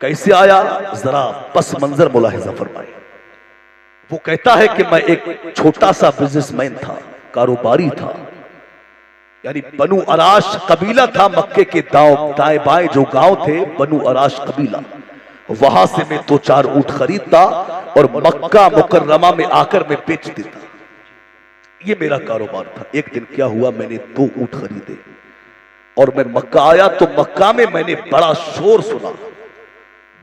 कैसे आया, जरा पस मंजर मुलाहिजा फरमाए। वो कहता है कि मैं एक छोटा सा बिजनेसमैन था, कारोबारी था, यानी बनु अराश कबीला था मक्के के दाएं बाएं जो गांव थे, बनु अराश कबीला, वहां से मैं 2-4 ऊंट खरीदता और मक्का मुकर्रमा में आकर मैं बेच देता। ये मेरा कारोबार था। एक दिन क्या हुआ, मैंने 2 ऊंट खरीदे और मैं मक्का आया तो मक्का में मैंने बड़ा शोर सुना।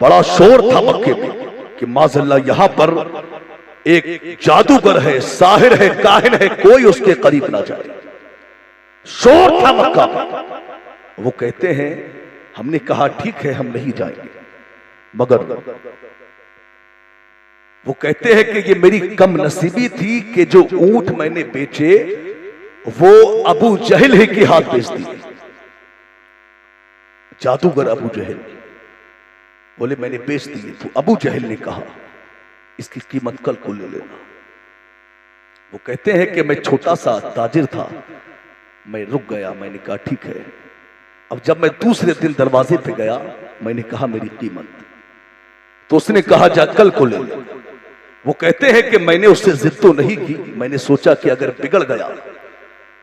बड़ा शोर था मक्के में कि माज़अल्लाह यहां पर एक जादूगर है, साहिर है, काहिन है, कोई उसके करीब ना जाए। शोर था मक्का में। वो कहते हैं, हमने कहा ठीक है हम नहीं जाएंगे, मगर वो कहते हैं कि ये मेरी कम नसीबी थी कि जो ऊंट मैंने बेचे वो अबू जहल ही के हाथ बेच दिए। जादूगर अबू जहल बोले मैंने बेच दिए। तो अबू जहल ने कहा इसकी कीमत कल को ले लेना। वो कहते हैं कि मैं छोटा सा ताजिर था, मैं रुक गया। मैंने कहा ठीक है। अब जब मैं दूसरे दिन दरवाजे पे गया, मैंने कहा मेरी कीमत, तो उसने कहा जा कल को ले ले। वो कहते हैं कि मैंने उससे जिद तो नहीं की, मैंने सोचा कि अगर बिगड़ गया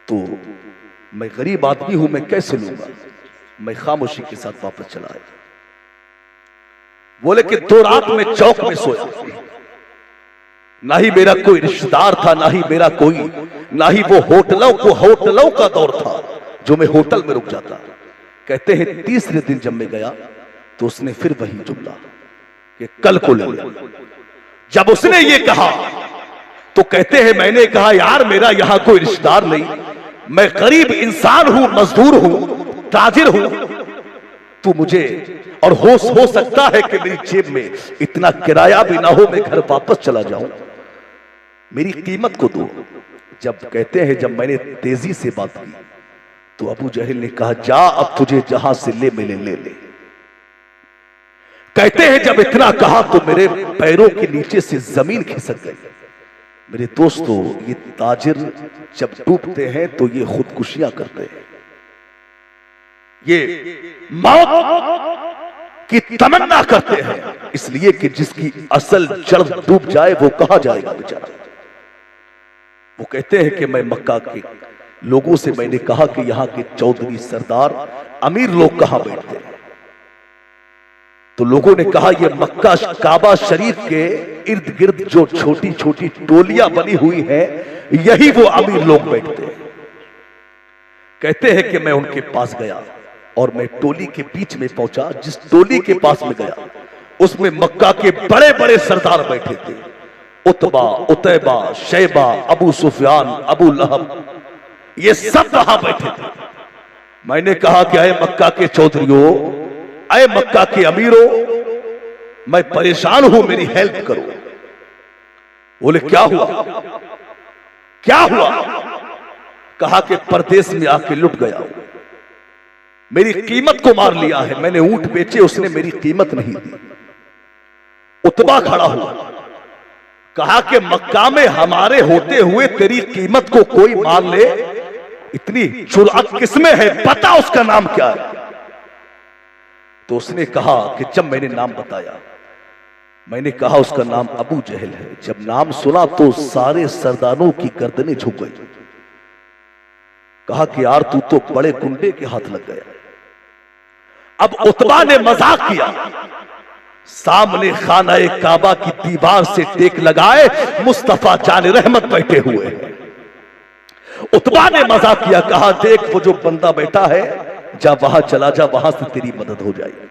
तो मैं गरीब आदमी हूं, मैं कैसे लूंगा। मैं खामोशी के साथ वापस चला आया। बोले कि 2 रात में चौक में सोया, ना ही मेरा कोई रिश्तेदार था, ना ही मेरा कोई, ना ही वो होटलों का दौर था जो मैं होटल में रुक जाता। कहते हैं तीसरे दिन जब मैं गया तो उसने फिर वही जुमला कि कल को ले ले। जब उसने ये कहा तो कहते हैं मैंने कहा यार मेरा यहां कोई रिश्तेदार नहीं, मैं गरीब इंसान हूं, मजदूर हूं, ताजिर हूं, तू मुझे, और हो सकता है कि मेरी जेब में इतना किराया भी ना हो, मैं घर वापस चला जाऊं, मेरी कीमत को दो। जब कहते हैं जब मैंने तेजी से बात की तो अबू जहल ने कहा जा अब तुझे जहां से ले मिले ले ले। कहते हैं जब इतना कहा तो मेरे पैरों के नीचे से जमीन खिसक गई। मेरे दोस्तों, ये ताजिर जब डूबते हैं तो ये खुदकुशियां करते हैं, ये मौत की तमन्ना करते हैं, इसलिए कि जिसकी असल जड़ डूब जाए वो कहां जाएगा बेचारा। वो कहते हैं कि मैं मक्का के लोगों से मैंने कहा कि यहां के चौधरी, सरदार, अमीर लोग कहां बैठते हैं। तो लोगों ने कहा ये मक्का काबा शरीफ के इर्द गिर्द जो छोटी छोटी टोलियां बनी हुई है, यही वो अमीर लोग बैठते हैं। कहते हैं कि मैं उनके पास गया और मैं टोली के बीच में पहुंचा। जिस टोली के पास में गया उसमें मक्का के बड़े बड़े सरदार बैठे थे, उतबा, उतैबा, शैबा, अबू सुफियान, अबू लहब, ये सब वहां बैठे थे। मैंने कहा कि अय मक्का के चौधरियों, अय मक्का के अमीरों, मैं परेशान हूं, मेरी हेल्प करो। बोले क्या हुआ, क्या हुआ। कहा कि परदेश में आके लुट गया, मेरी कीमत को मार लिया है, मैंने ऊंट बेचे, उसने मेरी कीमत नहीं दी। उतबा खड़ा हुआ, कहा कि मक्का में हमारे होते हुए तेरी कीमत को कोई मार ले, इतनी जुर्अत किसमें है, पता उसका नाम क्या है। तो उसने कहा कि जब मैंने नाम बताया, मैंने कहा उसका नाम अबू जहल है। जब नाम सुना तो सारे सरदारों की गर्दनें झुक गई। कहा कि यार तू तो बड़े गुंडे के हाथ लग गया। अब उतबा ने मजाक किया, सामने खाना काबा की दीवार से टेक लगाए मुस्तफा जान रहमत बैठे हुए हैं। उतबा ने मजाक किया, कहा देख वो जो बंदा बैठा है, जा वहां चला जा, वहां से तेरी मदद हो जाएगी,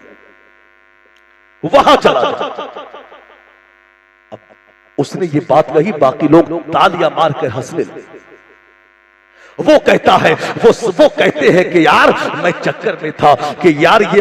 वहां चला जा। अब उसने ये बात कही, बाकी लोग तालियां मारकर हंसने लगे। वो कहता है, वो कहते हैं कि यार मैं चक्कर में था कि यार ये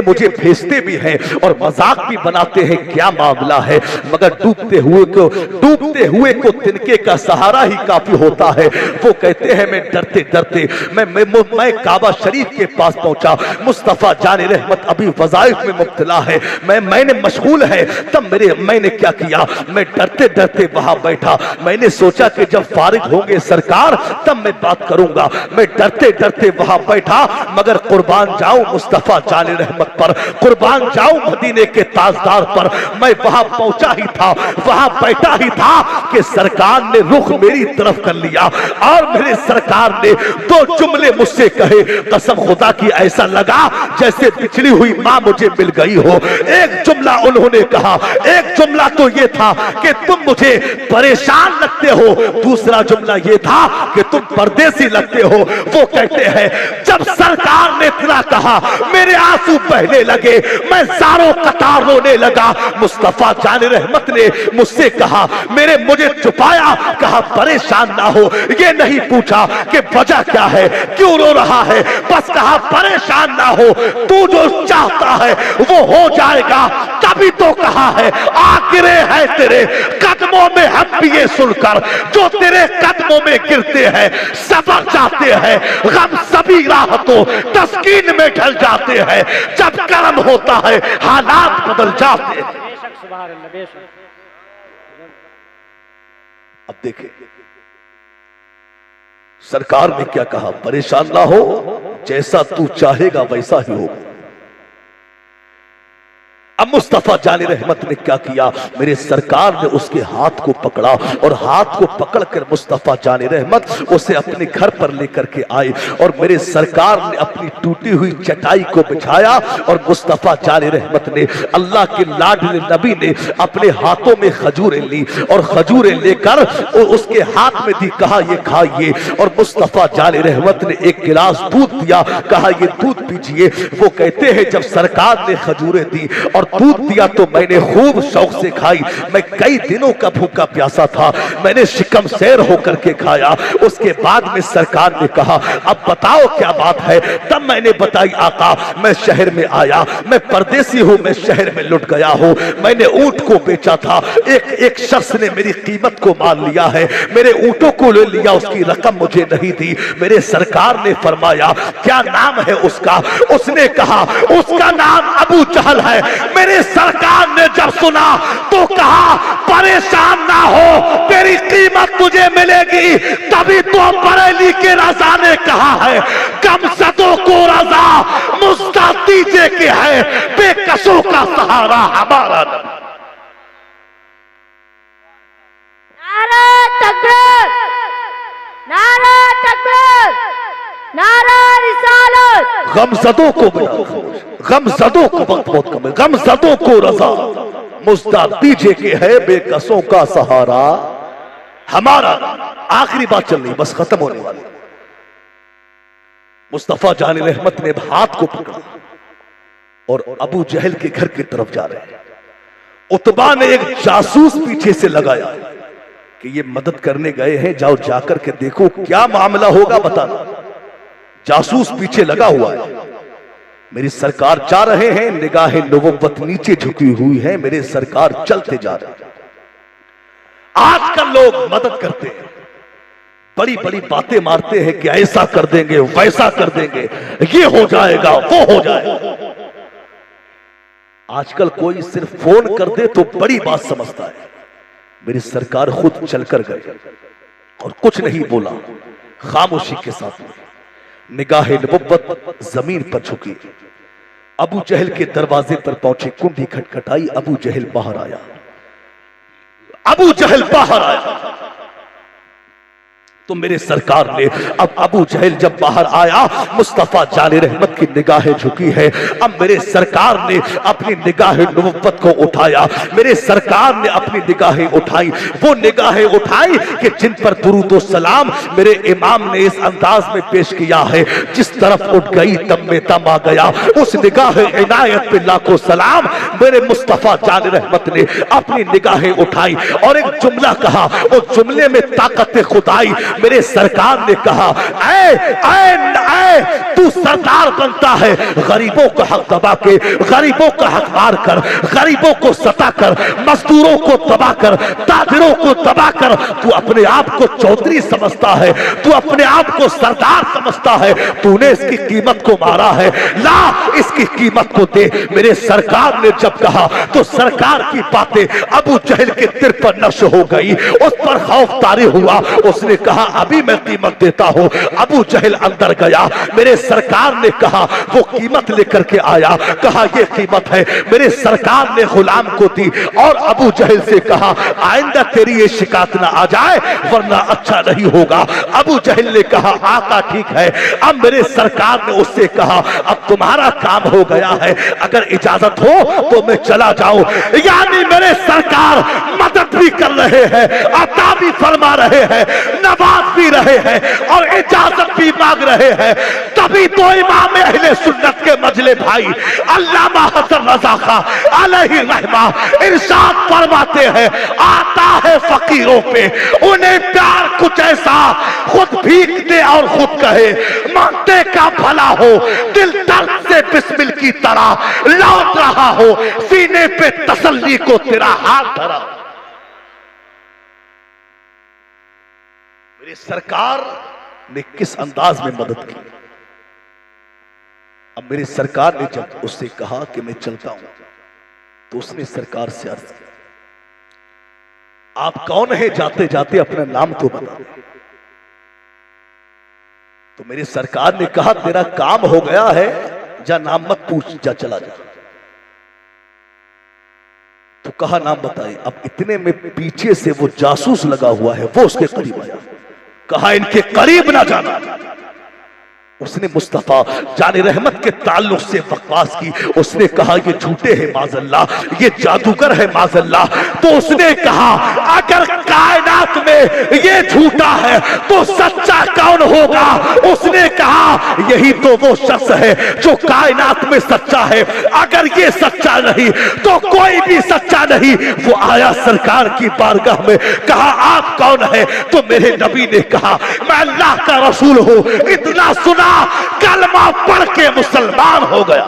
मुझे भेजते भी हैं और मजाक भी बनाते हैं, क्या मामला है, मगर डूबते हुए को तिनके का सहारा ही काफी होता है। वो कहते हैं मैं डरते डरते मैं काबा शरीफ के पास पहुंचा, मुस्तफा जान रहमत अभी वज़ाइफ में मुब्तला है, मैंने मशगूल है। तब मैंने क्या किया, मैं डरते डरते वहां बैठा। मैंने सोचा कि जब फारिग होंगे सरकार तब मैं बात करूंगा। मैं डरते डरते वहां बैठा, मगर कुर्बान जाऊं मुस्तफा जाने रहमत पर, कुर्बान जाऊं मदीने के ताजदार पर। मैं वहां पहुंचा ही था, वहां बैठा ही था कि सरकार ने रुख मेरी तरफ कर लिया और मेरे सरकार ने दो जुमले मुझसे कहे, कसम खुदा की ऐसा लगा जैसे बिछड़ी हुई मां मुझे मिल गई हो। एक जुमला उन्होंने कहा, एक जुमला तो ये था कि तुम मुझे परेशान लगते हो, दूसरा जुमला ये था कि तुम परदेसी लगते हो। वो कहते हैं जब सरकार ने इतना कहा मेरे आंसू बहने लगे, मैं सारों कतार रोने लगा। मुस्तफा जाने रहमत ने मुझसे कहा, मुझे छुपाया, कहा परेशान ना हो, ये नहीं पूछा कि वजह क्या है, क्यों रो रहा है, बस कहा परेशान ना हो, तू जो चाहता है वो हो जाएगा। तभी तो कहा है आखिरे है तेरे कदमों में हम भी ये सुनकर, जो तेरे कदमों में गिरते हैं सबर जाते हैं, गम सभी राहतों तस्कीन में ढल जाते हैं। जब कर्म होता है हालात बदल जाते हैं। अब देखें सरकार ने क्या कहा, परेशान ना हो, जैसा तू चाहेगा वैसा ही होगा। अब मुस्तफा जाने रहमत ने क्या किया, मेरे सरकार ने उसके हाथ को पकड़ा और हाथ को पकड़कर मुस्तफा जाने रहमत उसे अपने घर पर लेकर के आए और मेरे सरकार ने अपनी टूटी हुई चटाई को बिछाया और मुस्तफा जाने रहमत ने, अल्लाह के लाडले नबी ने अपने हाथों में खजूरें ली और खजूरें लेकर उसके हाथ में दी, कहा ये खाइए। और मुस्तफा जाने रहमत ने एक गिलास दूध दिया, कहा ये दूध पीजिए। वो कहते हैं जब सरकार ने खजूरें दी और दूध दिया तो मैंने खूब शौक से खाई। मैं कई दिनों का भूखा प्यासा था, मैंने शिकम सैर होकर के खाया। उसके बाद में सरकार ने कहा अब बताओ क्या बात है। तब मैंने बताई आका मैं शहर में आया, मैं परदेसी हूं, मैं शहर में लुट गया हूं, मैंने ऊंट को बेचा था, एक शख्स ने मेरी कीमत को मान लिया है, मेरे ऊंटों को ले लिया, उसकी रकम मुझे नहीं दी। मेरे सरकार ने फरमाया क्या नाम है उसका? उसने कहा उसका नाम अबू जहल है। मेरे सरकार ने जब सुना तो कहा परेशान ना हो, तेरी कीमत तुझे मिलेगी। तभी तो बरेली के रजा ने कहा है गमज़दों को रजा मुस्तादीजे के है, बेकसों का सहारा हमारा नबी। नारा तकबीर, नारा तकबीर, नारा रिसालत। गमज़दों को गमज़दों को वक्त बहुत कम है, गमज़दों को रजा मुस्तादीजे के है, बेकसों का सहारा हमारा। आखिरी बात चल रही, बस खत्म होने वाली। मुस्तफा जाने रहमत ने हाथ को पकड़ा और अबू जहल के घर की तरफ जा रहे हैं। उतबा ने एक जासूस पीछे से लगाया कि ये मदद करने गए हैं, जाओ जाकर के देखो क्या मामला होगा बताना। जासूस पीछे लगा हुआ है। मेरी सरकार जा रहे हैं, निगाहे नबुव्वत नीचे झुकी हुई है, मेरे सरकार चलते जा रहे हैं। आजकल लोग मदद करते हैं, बड़ी बड़ी बातें मारते हैं कि ऐसा कर देंगे, वैसा कर देंगे, ये हो जाएगा, वो हो जाएगा। आजकल कोई सिर्फ फोन कर दे तो बड़ी बात समझता है। मेरी सरकार खुद चलकर गए और कुछ नहीं बोला, खामोशी के साथ निगाहे नबुव्वत जमीन पर झुकी। अबू जहल के दरवाजे पर पहुंचे, कुंडी खटखटाई, अबू जहल बाहर आया। अबू जहल बाहर आया तो मेरे सरकार ने, अब अबू जहल जब बाहर आया, मुस्तफा जाने रहमत की निगाहें झुकी है। अब मेरे सरकार ने अपनी निगाहें नबुव्वत को उठाया, मेरे सरकार ने अपनी निगाहें उठाई, वो निगाहें उठाई कि जिन पर दुरूद व सलाम मेरे इमाम ने इस अंदाज में पेश किया है, जिस तरफ उठ गई तब में तम आ गया। उस निगाह इनायत पे लाखों सलाम। मेरे मुस्तफा जाने रहमत ने अपनी निगाहें उठाई और एक जुमला कहा, उस जुमले में ताकत खुदाई। मेरे सरकार ने कहा ऐ ऐ ऐ तू सरदार बनता है, गरीबों का हक दबा के, गरीबों का हक मार कर, गरीबों को सता कर, मजदूरों को दबा कर, ताजिरों को दबा कर, तू अपने आप को चौधरी समझता है, तू अपने आप को सरदार समझता है। तूने इसकी कीमत को मारा है, ला इसकी कीमत को दे। मेरे सरकार ने जब कहा तो सरकार की बातें अबू जहल के दिल पर नश हो गई, उस पर खौफ तारी हुआ। उसने कहा अभी मैं कीमत देता हूं। अबू जहल अंदर गया, मेरे सरकार ने कहा, वो कीमत लेकर के आया, कहा ये कीमत है, मेरे सरकार ने गुलाम को दी और अबू जहल से कहा आइंदा तेरी ये शिकायत ना आ जाए वरना अच्छा नहीं होगा। अबू जहल ने कहा आका ठीक है। अब मेरे सरकार ने उससे कहा अब तुम्हारा काम हो गया है, अगर इजाजत हो तो मैं चला जाऊं। यानी मेरे सरकार मदद भी कर रहे हैं, अता भी फरमा रहे हैं, नवाज भी रहे हैं और इजाजत भी मांग रहे हैं। तभी तो इमाम अहले सुन्नत के मजले भाई अल्लामा हसन रजा खां अलैहि रहमा इरशाद फरमाते हैं आता है फकीरों पे उन्हें प्यार कुछ ऐसा खुद भीख दे और खुद कहे मांगते का भला हो, दिल दर्द से बिस्मिल की तरह लौट रहा हो, सीने पे तसल्ली को तेरा हाथ धरा। मेरी सरकार ने किस अंदाज में मदद की। अब मेरी सरकार ने जब उससे कहा कि मैं चलता हूं तो उसने सरकार से अर्ज किया आप कौन है, जाते जाते अपना नाम तो बता। तो मेरी सरकार ने कहा तेरा काम हो गया है, जा नाम मत पूछ, जा चला जा। तो कहा नाम बताए। अब इतने में पीछे से वो जासूस लगा हुआ है, वो उसके करीब आया, कहा इनके करीब ना जाना। उसने मुस्तफा जाने रहमत के ताल्लुक से बकवास की। उसने कहा ये झूठे हैं माज़अल्लाह, ये जादूगर है माज़अल्लाह। तो उसने कहा अगर कायनात में ये झूठा है तो सच्चा कौन होगा। उसने कहा यही तो वो शख्स है जो कायनात में सच्चा है, अगर ये सच्चा नहीं तो कोई भी सच्चा नहीं। वो आया सरकार की बारगाह में, कहा आप कौन है। तो मेरे नबी ने कहा मैं अल्लाह का रसूल हूं। इतना सुना कलमा पढ़ के मुसलमान हो गया।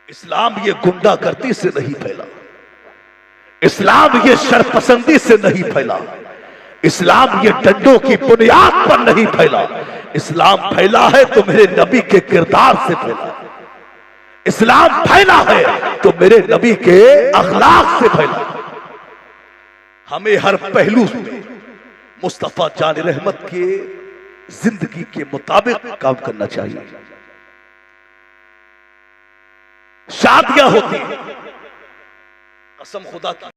इस्लाम ये गुंडागर्दी से नहीं फैला, इस्लाम ये शरपसंदी से नहीं फैला, इस्लाम ये डंडों की बुनियाद पर नहीं फैला। इस्लाम फैला है तो मेरे नबी के किरदार से फैला, इस्लाम फैला है तो मेरे नबी के अखलाक से फैला। हमें हर पहलू में मुस्तफा जान रहमत के जिंदगी के मुताबिक काम करना चाहिए। शादियां होती, कसम खुदा की